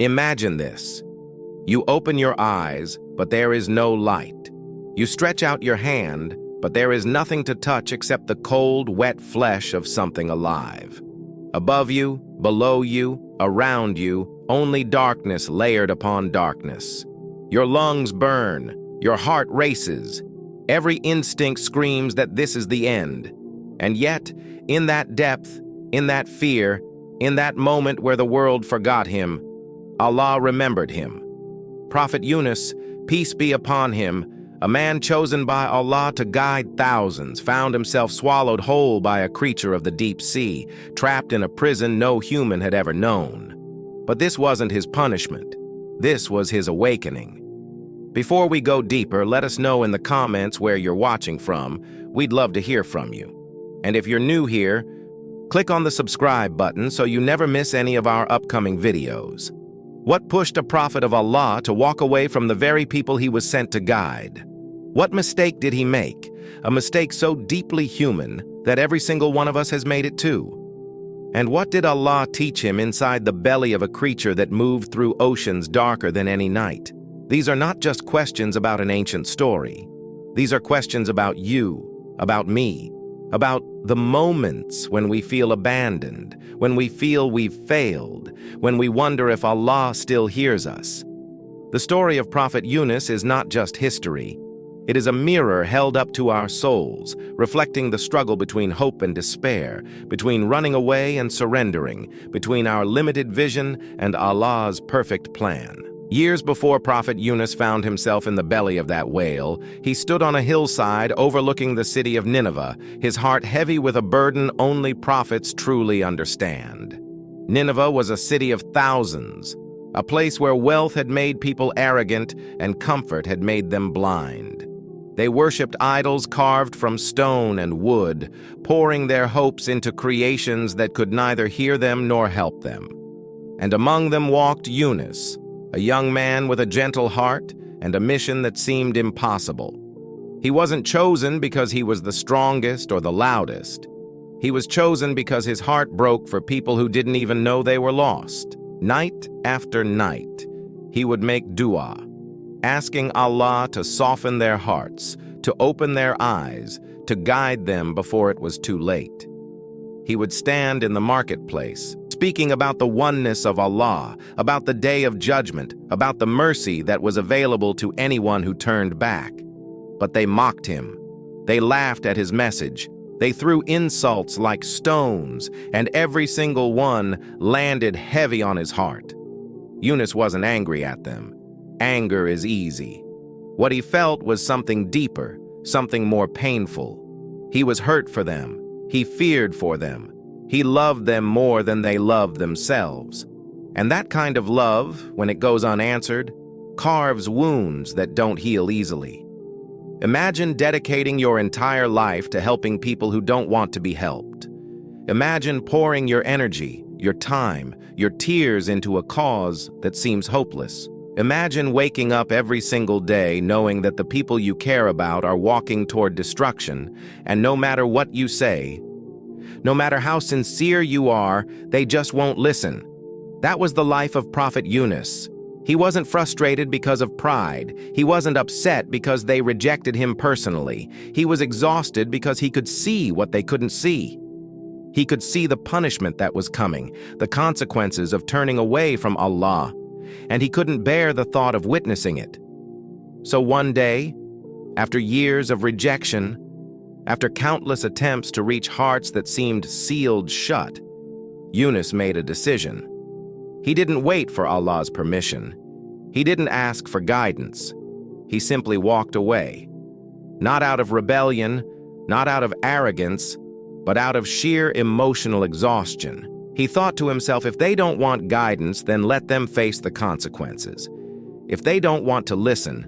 Imagine this. You open your eyes, but there is no light. You stretch out your hand, but there is nothing to touch except the cold, wet flesh of something alive. Above you, below you, around you, only darkness layered upon darkness. Your lungs burn, your heart races. Every instinct screams that this is the end. And yet, in that depth, in that fear, in that moment where the world forgot him, Allah remembered him. Prophet Yunus, peace be upon him, a man chosen by Allah to guide thousands, found himself swallowed whole by a creature of the deep sea, trapped in a prison no human had ever known. But this wasn't his punishment. This was his awakening. Before we go deeper, let us know in the comments where you're watching from. We'd love to hear from you. And if you're new here, click on the subscribe button so you never miss any of our upcoming videos. What pushed a prophet of Allah to walk away from the very people he was sent to guide? What mistake did he make? A mistake so deeply human that every single one of us has made it too. And what did Allah teach him inside the belly of a creature that moved through oceans darker than any night? These are not just questions about an ancient story. These are questions about you, about me, about the moments when we feel abandoned, when we feel we've failed, when we wonder if Allah still hears us. The story of Prophet Yunus is not just history. It is a mirror held up to our souls, reflecting the struggle between hope and despair, between running away and surrendering, between our limited vision and Allah's perfect plan. Years before Prophet Yunus found himself in the belly of that whale, he stood on a hillside overlooking the city of Nineveh, his heart heavy with a burden only prophets truly understand. Nineveh was a city of thousands, a place where wealth had made people arrogant and comfort had made them blind. They worshipped idols carved from stone and wood, pouring their hopes into creations that could neither hear them nor help them. And among them walked Yunus, a young man with a gentle heart and a mission that seemed impossible. He wasn't chosen because he was the strongest or the loudest. He was chosen because his heart broke for people who didn't even know they were lost. Night after night, he would make dua, asking Allah to soften their hearts, to open their eyes, to guide them before it was too late. He would stand in the marketplace, speaking about the oneness of Allah, about the day of judgment, about the mercy that was available to anyone who turned back. But they mocked him. They laughed at his message. They threw insults like stones, and every single one landed heavy on his heart. Yunus wasn't angry at them. Anger is easy. What he felt was something deeper, something more painful. He was hurt for them. He feared for them. He loved them more than they loved themselves. And that kind of love, when it goes unanswered, carves wounds that don't heal easily. Imagine dedicating your entire life to helping people who don't want to be helped. Imagine pouring your energy, your time, your tears into a cause that seems hopeless. Imagine waking up every single day knowing that the people you care about are walking toward destruction, and no matter what you say, no matter how sincere you are, they just won't listen. That was the life of Prophet Yunus. He wasn't frustrated because of pride. He wasn't upset because they rejected him personally. He was exhausted because he could see what they couldn't see. He could see the punishment that was coming, the consequences of turning away from Allah, and he couldn't bear the thought of witnessing it. So one day, after years of rejection, after countless attempts to reach hearts that seemed sealed shut, Yunus made a decision. He didn't wait for Allah's permission. He didn't ask for guidance. He simply walked away. Not out of rebellion, not out of arrogance, but out of sheer emotional exhaustion. He thought to himself, if they don't want guidance, then let them face the consequences. If they don't want to listen,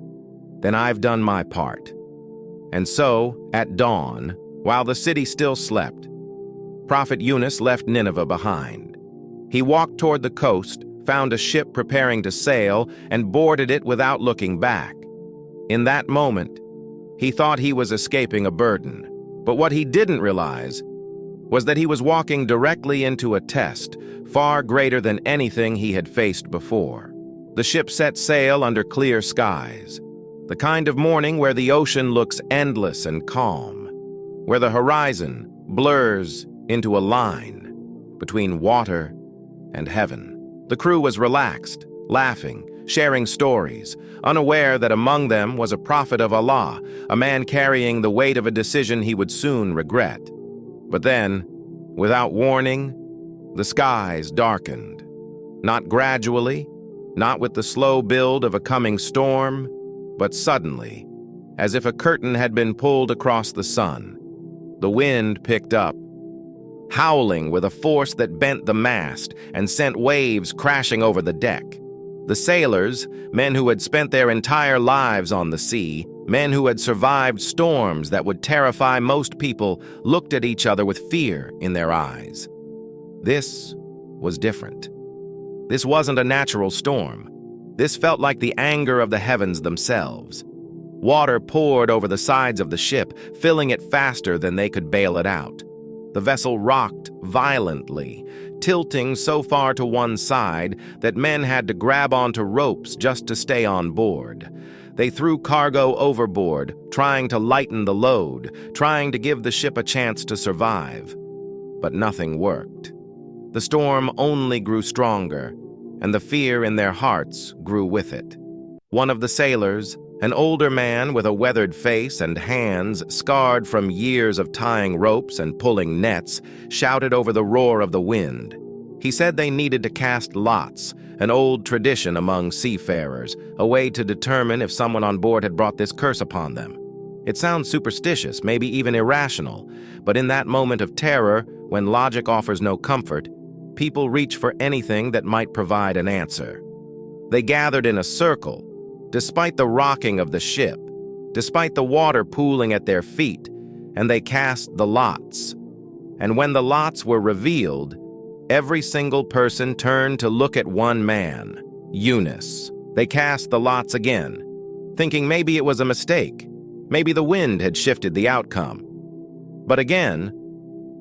then I've done my part. And so, at dawn, while the city still slept, Prophet Yunus left Nineveh behind. He walked toward the coast, found a ship preparing to sail, and boarded it without looking back. In that moment, he thought he was escaping a burden. But what he didn't realize was that he was walking directly into a test, far greater than anything he had faced before. The ship set sail under clear skies, the kind of morning where the ocean looks endless and calm, where the horizon blurs into a line between water and heaven. The crew was relaxed, laughing, sharing stories, unaware that among them was a prophet of Allah, a man carrying the weight of a decision he would soon regret. But then, without warning, the skies darkened. Not gradually, not with the slow build of a coming storm, but suddenly, as if a curtain had been pulled across the sun. The wind picked up, howling with a force that bent the mast and sent waves crashing over the deck. The sailors, men who had spent their entire lives on the sea, men who had survived storms that would terrify most people, looked at each other with fear in their eyes. This was different. This wasn't a natural storm. This felt like the anger of the heavens themselves. Water poured over the sides of the ship, filling it faster than they could bail it out. The vessel rocked violently, tilting so far to one side that men had to grab onto ropes just to stay on board. They threw cargo overboard, trying to lighten the load, trying to give the ship a chance to survive. But nothing worked. The storm only grew stronger, and the fear in their hearts grew with it. One of the sailors, an older man with a weathered face and hands scarred from years of tying ropes and pulling nets, shouted over the roar of the wind. He said they needed to cast lots, an old tradition among seafarers, a way to determine if someone on board had brought this curse upon them. It sounds superstitious, maybe even irrational, but in that moment of terror, when logic offers no comfort, people reach for anything that might provide an answer. They gathered in a circle, despite the rocking of the ship, despite the water pooling at their feet, and they cast the lots. And when the lots were revealed, every single person turned to look at one man, Yunus. They cast the lots again, thinking maybe it was a mistake, maybe the wind had shifted the outcome. But again,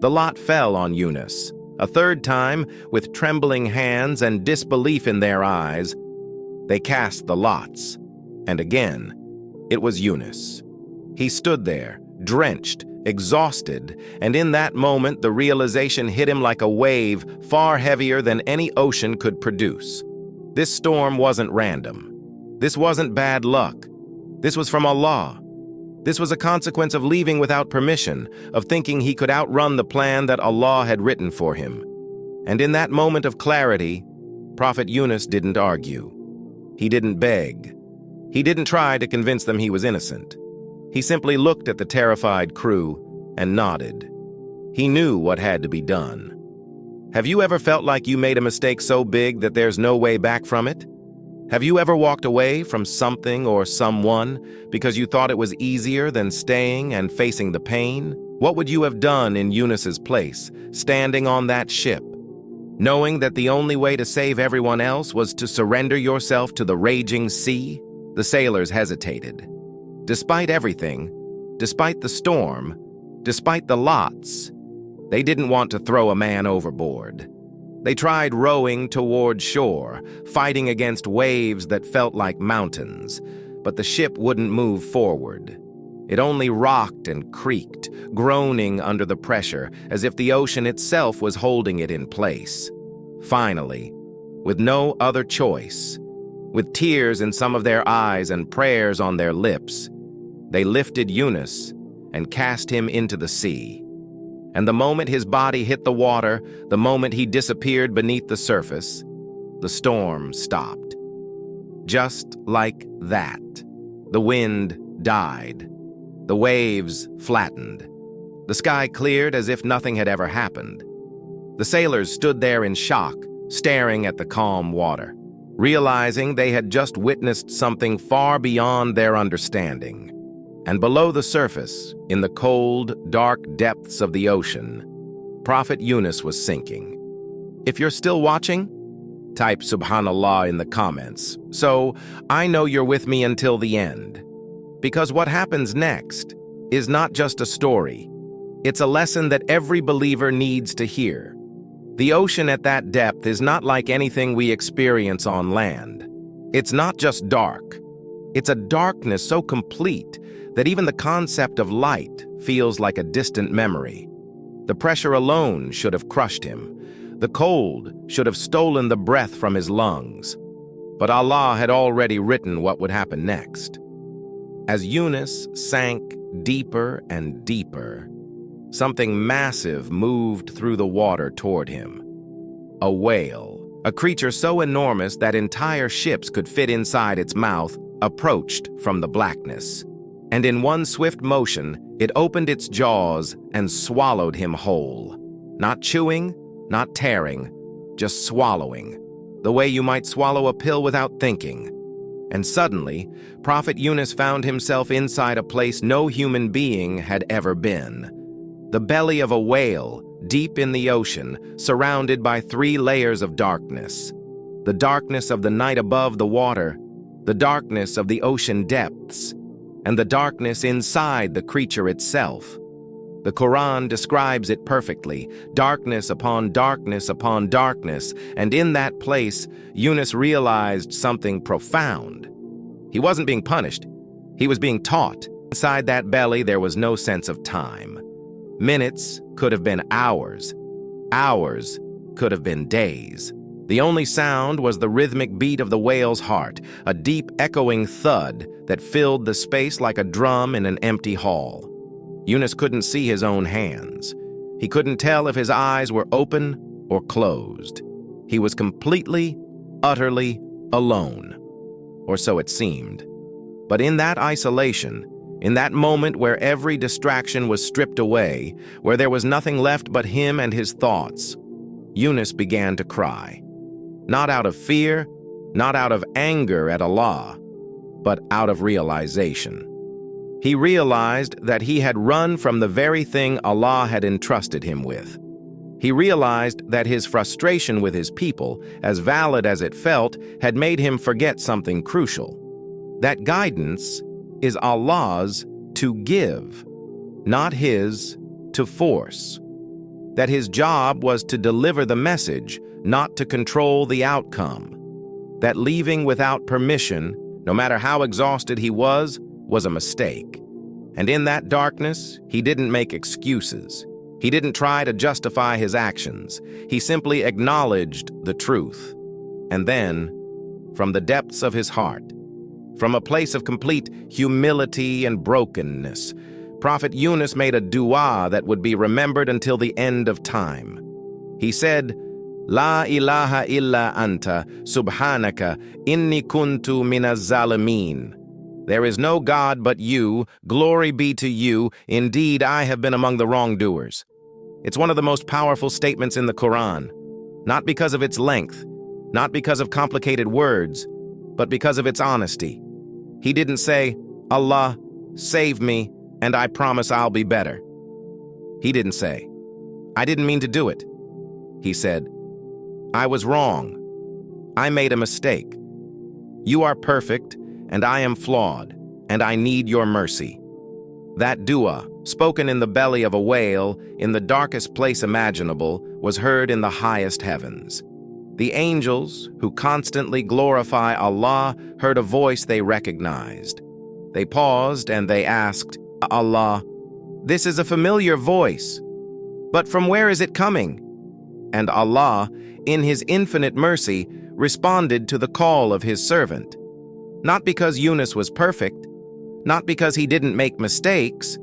the lot fell on Yunus. A third time, with trembling hands and disbelief in their eyes, they cast the lots. And again, it was Yunus. He stood there, drenched, exhausted, and in that moment the realization hit him like a wave far heavier than any ocean could produce. This storm wasn't random. This wasn't bad luck. This was from Allah. This was a consequence of leaving without permission, of thinking he could outrun the plan that Allah had written for him. And in that moment of clarity, Prophet Yunus didn't argue. He didn't beg. He didn't try to convince them he was innocent. He simply looked at the terrified crew and nodded. He knew what had to be done. Have you ever felt like you made a mistake so big that there's no way back from it? Have you ever walked away from something or someone because you thought it was easier than staying and facing the pain? What would you have done in Yunus's place, standing on that ship, knowing that the only way to save everyone else was to surrender yourself to the raging sea? The sailors hesitated. Despite everything, despite the storm, despite the lots, they didn't want to throw a man overboard. They tried rowing toward shore, fighting against waves that felt like mountains, but the ship wouldn't move forward. It only rocked and creaked, groaning under the pressure, as if the ocean itself was holding it in place. Finally, with no other choice, with tears in some of their eyes and prayers on their lips, they lifted Yunus and cast him into the sea. And the moment his body hit the water, the moment he disappeared beneath the surface, the storm stopped. Just like that, the wind died. The waves flattened. The sky cleared as if nothing had ever happened. The sailors stood there in shock, staring at the calm water, realizing they had just witnessed something far beyond their understanding. And below the surface, in the cold, dark depths of the ocean, Prophet Yunus was sinking. If you're still watching, type Subhanallah in the comments, so I know you're with me until the end. Because what happens next is not just a story, It's a lesson that every believer needs to hear. The ocean at that depth is not like anything we experience on land. It's not just dark. It's a darkness so complete that even the concept of light feels like a distant memory. The pressure alone should have crushed him. The cold should have stolen the breath from his lungs. But Allah had already written what would happen next. As Yunus sank deeper and deeper, something massive moved through the water toward him. A whale, a creature so enormous that entire ships could fit inside its mouth, approached from the blackness. And in one swift motion, it opened its jaws and swallowed him whole. Not chewing, not tearing, just swallowing, the way you might swallow a pill without thinking. And suddenly, Prophet Yunus found himself inside a place no human being had ever been. The belly of a whale, deep in the ocean, surrounded by 3 layers of darkness. The darkness of the night above the water, the darkness of the ocean depths, and the darkness inside the creature itself. The Quran describes it perfectly, darkness upon darkness upon darkness, and in that place, Yunus realized something profound. He wasn't being punished, he was being taught. Inside that belly, there was no sense of time. Minutes could have been hours. Hours could have been days. The only sound was the rhythmic beat of the whale's heart, a deep echoing thud that filled the space like a drum in an empty hall. Yunus couldn't see his own hands. He couldn't tell if his eyes were open or closed. He was completely, utterly alone. Or so it seemed. But in that isolation, in that moment where every distraction was stripped away, where there was nothing left but him and his thoughts, Yunus began to cry. Not out of fear, not out of anger at Allah, but out of realization. He realized that he had run from the very thing Allah had entrusted him with. He realized that his frustration with his people, as valid as it felt, had made him forget something crucial. That guidance is Allah's to give, not his to force. That his job was to deliver the message, not to control the outcome. That leaving without permission, no matter how exhausted he was a mistake. And in that darkness, he didn't make excuses. He didn't try to justify his actions. He simply acknowledged the truth. And then, from the depths of his heart, from a place of complete humility and brokenness, Prophet Yunus made a dua that would be remembered until the end of time. He said, La ilaha illa Anta, Subhanaka, inni kuntu minaz-zalimeen. There is no God but you, glory be to you, indeed I have been among the wrongdoers. It's one of the most powerful statements in the Quran, not because of its length, not because of complicated words, but because of its honesty. He didn't say, Allah, save me, and I promise I'll be better. He didn't say, I didn't mean to do it. He said, I was wrong. I made a mistake. You are perfect, and I am flawed, and I need your mercy. That dua, spoken in the belly of a whale, in the darkest place imaginable, was heard in the highest heavens. The angels, who constantly glorify Allah, heard a voice they recognized. They paused and they asked, Allah, this is a familiar voice, but from where is it coming? And Allah, in His infinite mercy, responded to the call of His servant. Not because Yunus was perfect, not because he didn't make mistakes,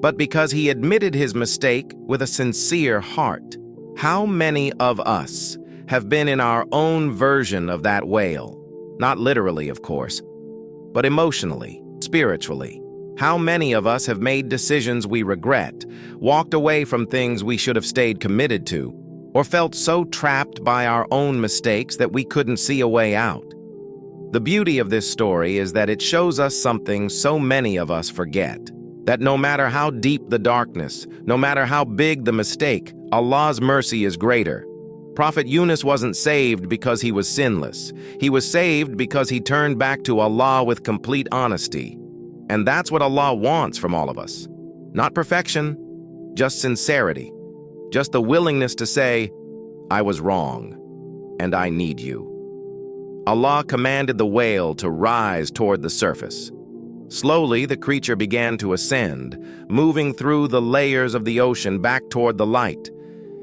but because he admitted his mistake with a sincere heart. How many of us have been in our own version of that whale? Not literally, of course, but emotionally, spiritually. How many of us have made decisions we regret, walked away from things we should have stayed committed to, or felt so trapped by our own mistakes that we couldn't see a way out? The beauty of this story is that it shows us something so many of us forget, that no matter how deep the darkness, no matter how big the mistake, Allah's mercy is greater. Prophet Yunus wasn't saved because he was sinless. He was saved because he turned back to Allah with complete honesty. And that's what Allah wants from all of us. Not perfection, just sincerity, just the willingness to say, "I was wrong, and I need you." Allah commanded the whale to rise toward the surface. Slowly, the creature began to ascend, moving through the layers of the ocean back toward the light.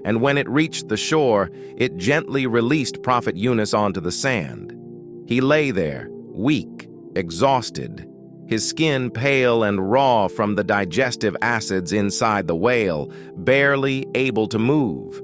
And when it reached the shore, it gently released Prophet Yunus onto the sand. He lay there, weak, exhausted, his skin pale and raw from the digestive acids inside the whale, barely able to move.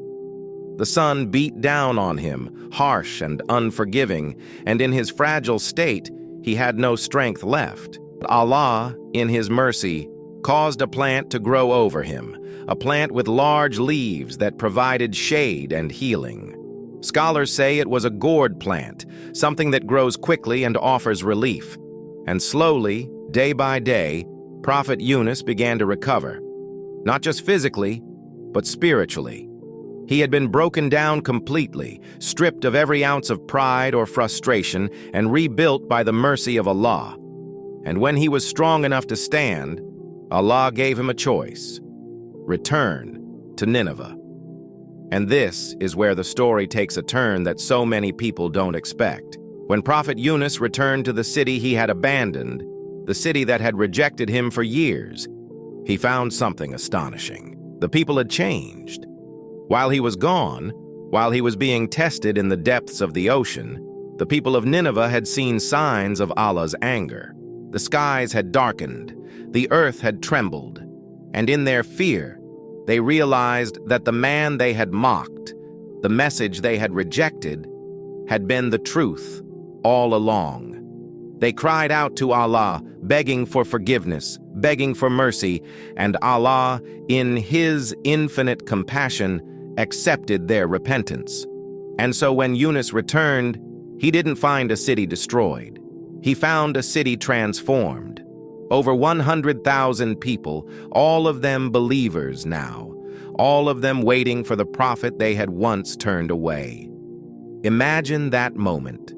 The sun beat down on him, harsh and unforgiving, and in his fragile state, he had no strength left. Allah, in his mercy, caused a plant to grow over him, a plant with large leaves that provided shade and healing. Scholars say it was a gourd plant, something that grows quickly and offers relief. And slowly, day by day, Prophet Yunus began to recover, not just physically, but spiritually. He had been broken down completely, stripped of every ounce of pride or frustration, and rebuilt by the mercy of Allah. And when he was strong enough to stand, Allah gave him a choice: return to Nineveh. And this is where the story takes a turn that so many people don't expect. When Prophet Yunus returned to the city he had abandoned, the city that had rejected him for years, he found something astonishing. The people had changed. While he was gone, while he was being tested in the depths of the ocean, the people of Nineveh had seen signs of Allah's anger. The skies had darkened, the earth had trembled, and in their fear, they realized that the man they had mocked, the message they had rejected, had been the truth all along. They cried out to Allah, begging for forgiveness, begging for mercy, and Allah, in His infinite compassion, accepted their repentance. And so when Yunus returned, he didn't find a city destroyed. He found a city transformed. Over 100,000 people, all of them believers now, all of them waiting for the prophet they had once turned away. Imagine that moment.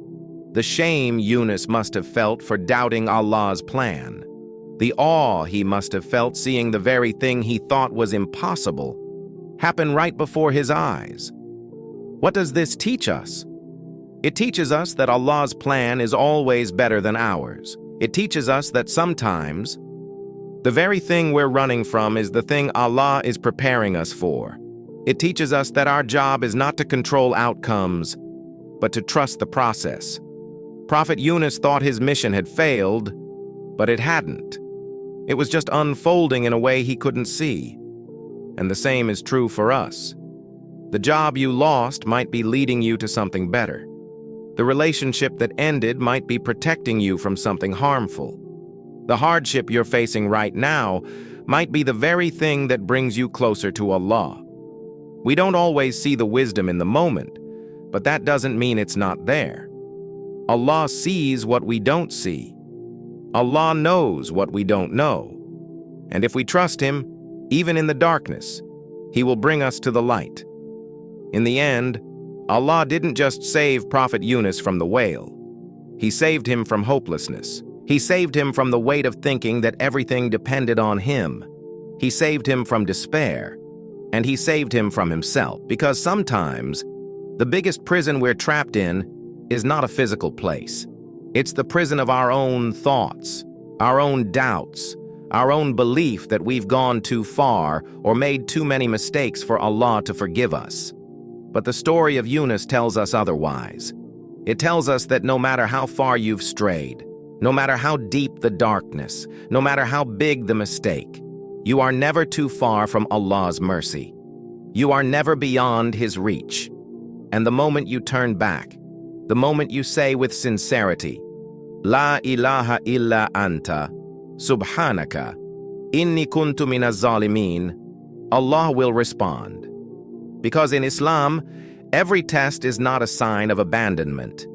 The shame Yunus must have felt for doubting Allah's plan. The awe he must have felt seeing the very thing he thought was impossible happen right before his eyes. What does this teach us? It teaches us that Allah's plan is always better than ours. It teaches us that sometimes the very thing we're running from is the thing Allah is preparing us for. It teaches us that our job is not to control outcomes, but to trust the process. Prophet Yunus thought his mission had failed, but it hadn't. It was just unfolding in a way he couldn't see. And the same is true for us. The job you lost might be leading you to something better. The relationship that ended might be protecting you from something harmful. The hardship you're facing right now might be the very thing that brings you closer to Allah. We don't always see the wisdom in the moment, but that doesn't mean it's not there. Allah sees what we don't see. Allah knows what we don't know. And if we trust Him, even in the darkness, He will bring us to the light. In the end, Allah didn't just save Prophet Yunus from the whale. He saved him from hopelessness. He saved him from the weight of thinking that everything depended on him. He saved him from despair. And He saved him from himself. Because sometimes, the biggest prison we're trapped in is not a physical place. It's the prison of our own thoughts, our own doubts, our own belief that we've gone too far or made too many mistakes for Allah to forgive us. But the story of Yunus tells us otherwise. It tells us that no matter how far you've strayed, no matter how deep the darkness, no matter how big the mistake, you are never too far from Allah's mercy. You are never beyond His reach. And the moment you turn back, the moment you say with sincerity, "La ilaha illa Anta, Subhanaka, inni kuntu minaz-zalimeen," Allah will respond. Because in Islam, every test is not a sign of abandonment.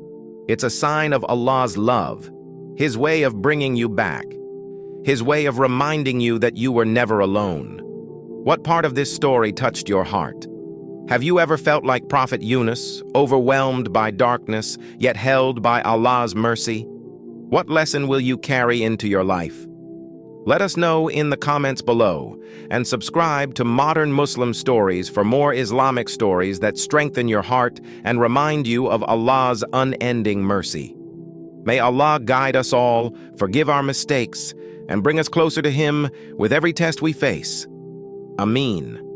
It's a sign of Allah's love, His way of bringing you back, His way of reminding you that you were never alone. What part of this story touched your heart? Have you ever felt like Prophet Yunus, overwhelmed by darkness, yet held by Allah's mercy? What lesson will you carry into your life? Let us know in the comments below, and subscribe to Modern Muslim Stories for more Islamic stories that strengthen your heart and remind you of Allah's unending mercy. May Allah guide us all, forgive our mistakes, and bring us closer to Him with every test we face. Ameen.